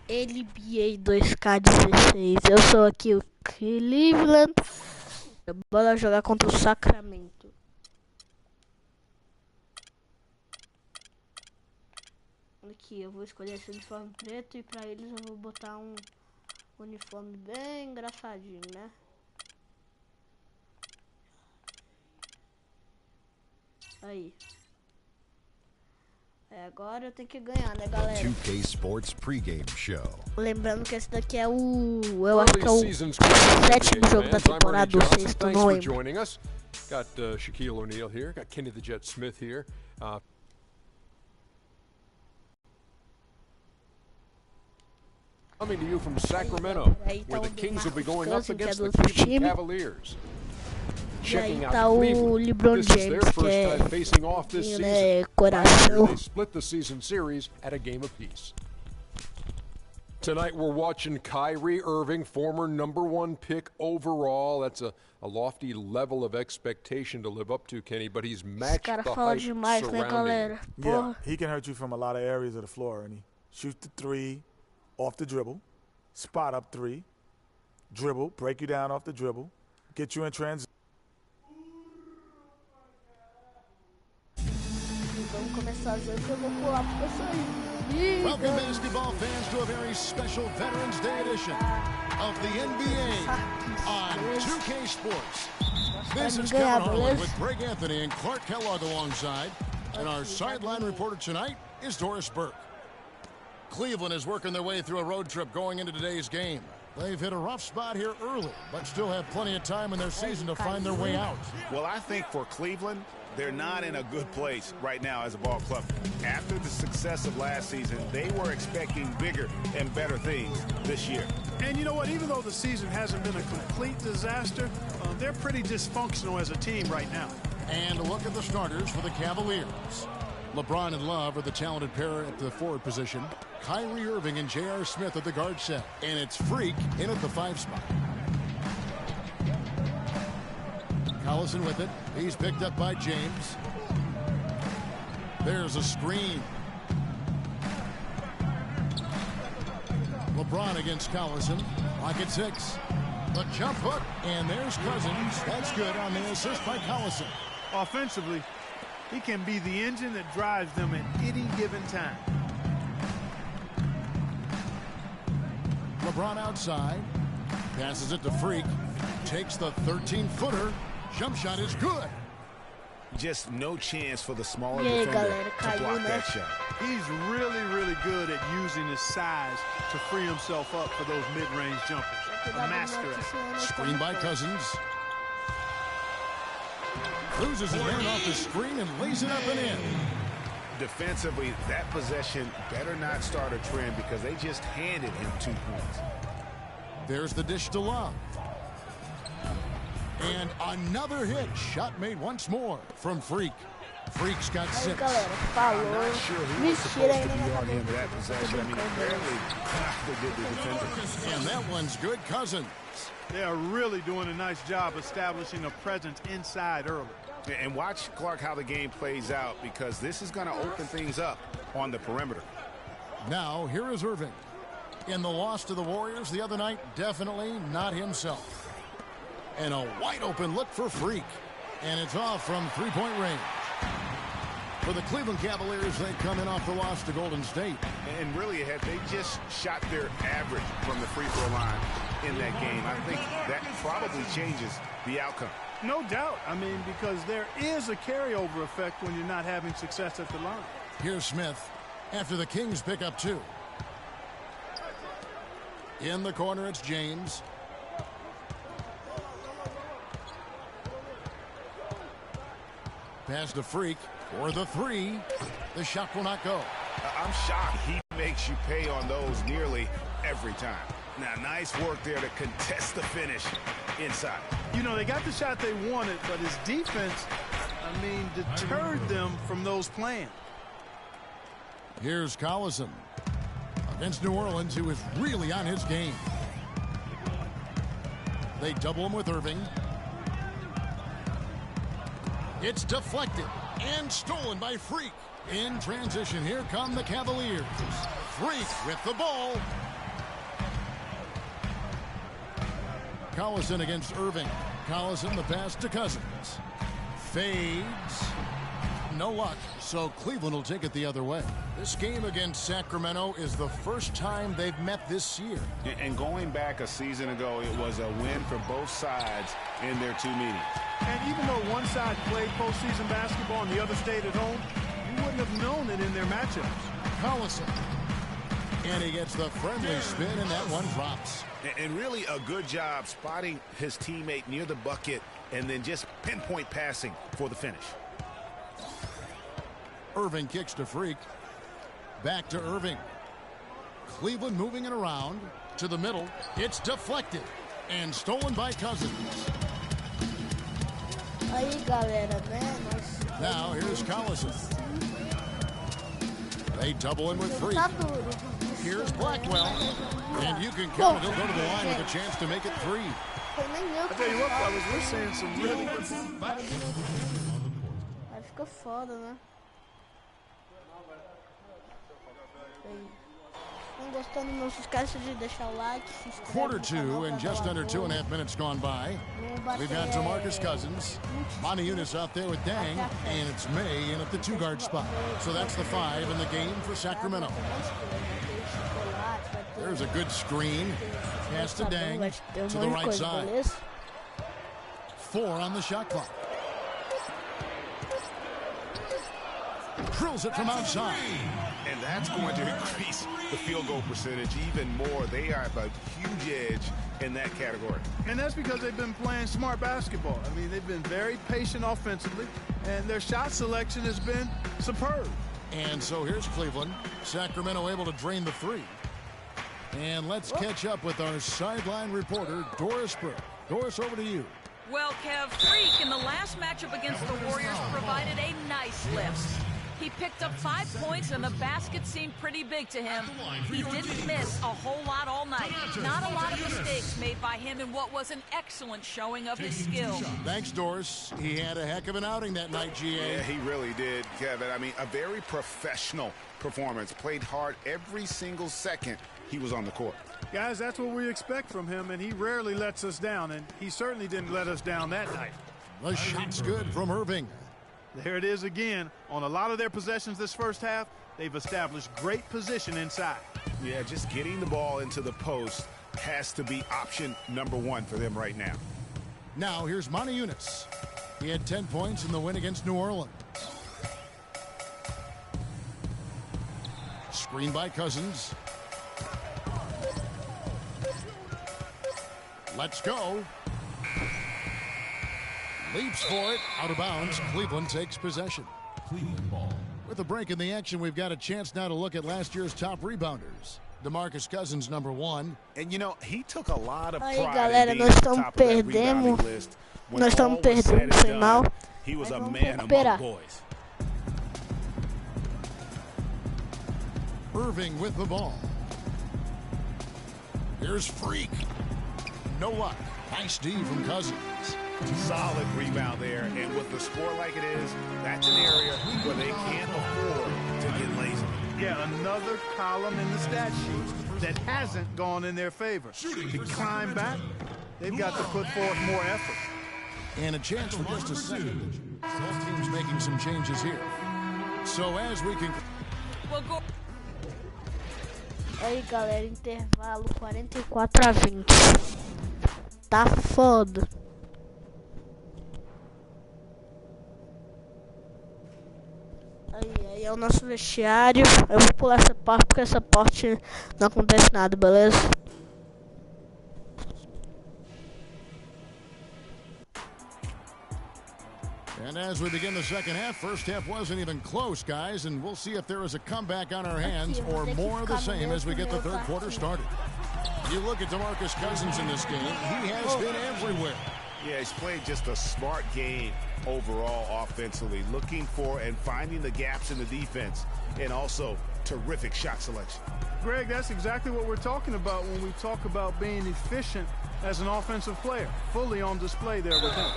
NBA 2K16. Eu sou aqui o Cleveland. Bora jogar contra o Sacramento. Aqui eu vou escolher esse uniforme preto e pra eles eu vou botar um uniforme bem engraçadinho, né? Aí. Agora eu tenho que ganhar, né, galera? 2K Sports pregame show. Lembrando que esse daqui é o... Eu acho que é o 7º jogo da temporada, o 6º, não lembro. Got Shaquille O'Neal here, got Kenny the Jet Smith here. Coming to you from Sacramento, where the Kings will be going up against the Cleveland Cavaliers. E aí tá o LeBron James, que é né, coração. They split the season series at a game apiece. Tonight we're watching Kyrie Irving, former #1 pick overall. That's a lofty level of expectation to live up to, Kenny, but he's matched the hype surrounding him. Yeah, he can hurt you from a lot of areas of the floor, and he shoots the three off the dribble, spot up three, dribble, break you down off the dribble, get you in transition. Vamos começar a ver que eu vou pular porque eu sou Welcome, basketball fans, to a very special Veterans Day edition of the NBA on 2K Sports. This is Kevin Harlan with Greg Anthony and Clark Kellogg alongside. And our sideline reporter tonight is Doris Burke. Cleveland is working their way through a road trip going into today's game. They've hit a rough spot here early, but still have plenty of time in their season to find their way out. Well, I think for Cleveland, they're not in a good place right now as a ball club. After the success of last season, they were expecting bigger and better things this year. And you know what? Even though the season hasn't been a complete disaster, they're pretty dysfunctional as a team right now. And a look at the starters for the Cavaliers. LeBron and Love are the talented pair at the forward position. Kyrie Irving and J.R. Smith at the guard set. And it's Freak in at the 5 spot. Collison with it. He's picked up by James. There's a screen. LeBron against Collison. Lock at 6. The jump hook. And there's Cousins. That's good on the assist by Collison. Offensively, he can be the engine that drives them at any given time. LeBron outside. Passes it to Freak. Takes the 13-footer. Jump shot is good. Just no chance for the smaller defender to block that shot. He's really, really good at using his size to free himself up for those mid-range jumpers. A master at it. Screen by Cousins. Loses his hand off the screen and lays it up and in. Defensively, that possession better not start a trend because they just handed him 2 points. There's the dish to Love. And another hit. Shot made once more from Freak. Freak's got 6. I'm not sure who was supposed to be on him that possession. I mean, barely did the defender. And that one's good. Cousins. They are really doing a nice job establishing a presence inside early. And watch, Clark, how the game plays out, because this is going to open things up on the perimeter. Now, here is Irving. In the loss to the Warriors the other night, definitely not himself. And a wide-open look for Freak. And it's off from three-point range. For the Cleveland Cavaliers, they come in off the loss to Golden State. And really, they just shot their average from the free throw line in that game. I think that probably changes the outcome. No doubt. I mean, because there is a carryover effect when you're not having success at the line. Here's Smith after the Kings pick up 2. In the corner, it's James. Pass to Freak for the 3. The shot will not go. I'm shocked he makes you pay on those nearly every time. Now, nice work there to contest the finish inside. You know, they got the shot they wanted, but his defense, I mean, deterred them from those plans. Here's Collison against New Orleans, who is really on his game. They double him with Irving. It's deflected and stolen by Freak. In transition, here come the Cavaliers. Freak with the ball. Collison against Irving. Collison, the pass to Cousins. Fades. No luck, so Cleveland will take it the other way. This game against Sacramento is the first time they've met this year. And going back a season ago, it was a win for both sides in their two meetings. And even though one side played postseason basketball and the other stayed at home, you wouldn't have known it in their matchups. Collison. And he gets the friendly spin, and that one drops. And really a good job spotting his teammate near the bucket and then just pinpoint passing for the finish. Irving kicks to Freak. Back to Irving. Cleveland moving it around to the middle. It's deflected and stolen by Cousins. Aí, galera, né? Now here's Collison. They double in with Freak. Here's Blackwell. And you can count it. He'll go to the line with a chance to make it 3. I tell you what, fellas, we're seeing some really good ball. Aí fica foda, né? Não gostando, não se esqueça de deixar o like, se inscreve. Quarter 2 and just under 2.5 minutes gone by. We've got DeMarcus Cousins, Moniunas out there with Dang, and it's May in at the 2-guard spot. So that's the 5 in the game for Sacramento. There's a good screen. Pass to Dang to the right side. 4 on the shot clock. Drills it from outside. And that's going to increase the field goal percentage even more. They have a huge edge in that category. And that's because they've been playing smart basketball. I mean, they've been very patient offensively, and their shot selection has been superb. And so here's Cleveland. Sacramento able to drain the 3. And let's catch up with our sideline reporter, Doris Burke. Doris, over to you. Well, Kev, Freak in the last matchup against the Warriors provided a nice lift. He picked up 5 points, and the basket seemed pretty big to him. He didn't miss a whole lot all night. Not a lot of mistakes made by him in what was an excellent showing of his skill. Thanks, Doris. He had a heck of an outing that night, GA. Yeah, he really did, Kevin. I mean, a very professional performance. Played hard every single second he was on the court. Guys, that's what we expect from him, and he rarely lets us down, and he certainly didn't let us down that night. The shot's good from Irving. There it is again. On a lot of their possessions this first half, they've established great position inside. Yeah, just getting the ball into the post has to be option number 1 for them right now. Now here's Moniunas. He had 10 points in the win against New Orleans. Screen by Cousins. Let's go. Leaps for it. Out of bounds. Cleveland takes possession. Cleveland ball. With a break in the action, we've got a chance now to look at last year's top rebounders. DeMarcus Cousins, number 1. And you know, he took a lot of Aí, pride galera, in being nós at the estamos top of that perdendo. rebounding list. When Nós estamos all was said perdendo, and foi done, mal. he was Mas a vamos man recuperar. among boys. Irving with the ball. Here's Freak. No luck. Nice D from Cousins. Solid rebound there, and with the score like it is, that's an area where they can't afford to get lazy. Yeah, another column in the stat sheet that hasn't gone in their favor. To climb back, they've got to put forth more effort. And a chance for just a second. Both teams making some changes here. So as we can... Well, go. Aí, galera, intervalo 44-20. Tá foda. Aí é o nosso vestiário. Eu vou pular essa parte porque essa parte não acontece nada, beleza? And as we begin the second half, first half wasn't even close, guys, and we'll see if there is a comeback on our hands or more of the same as we get the third quarter started. You look at DeMarcus Cousins in this game, he has been everywhere. Yeah, he's played just a smart game overall offensively, looking for and finding the gaps in the defense, and also Terrific shot selection. Greg, that's exactly what we're talking about when we talk about being efficient as an offensive player. Fully on display there with him.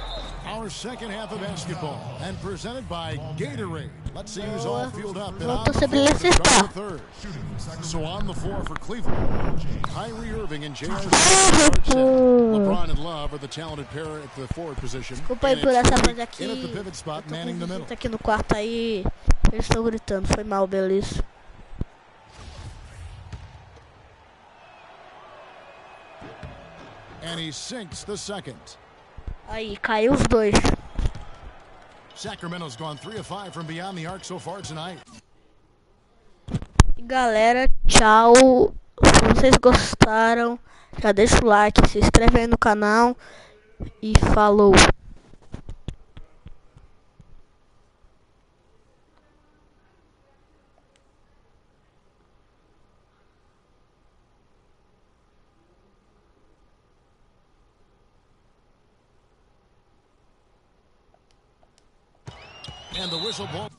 Our second half of basketball, and presented by Gatorade. Let's see who's all fueled up. And on Voltou the a ser floor to start belecista. the third. So on the floor for Cleveland, Kyrie Irving and J.R. LeBron and Love are the talented pair at the forward position. Desculpa aí And por it's essa Curry voz aqui. in at the pivot spot, Eu tô manning the com middle. visita aqui no quarto aí. Eles estão gritando. Foi mal, beleza. And he sinks the second. Aí, caiu os dois. Sacramento's gone 3 of 5 from beyond the arc so far tonight. E galera, tchau. Se vocês gostaram, já deixa o like, se inscreve aí no canal. E falou. And the whistle ball.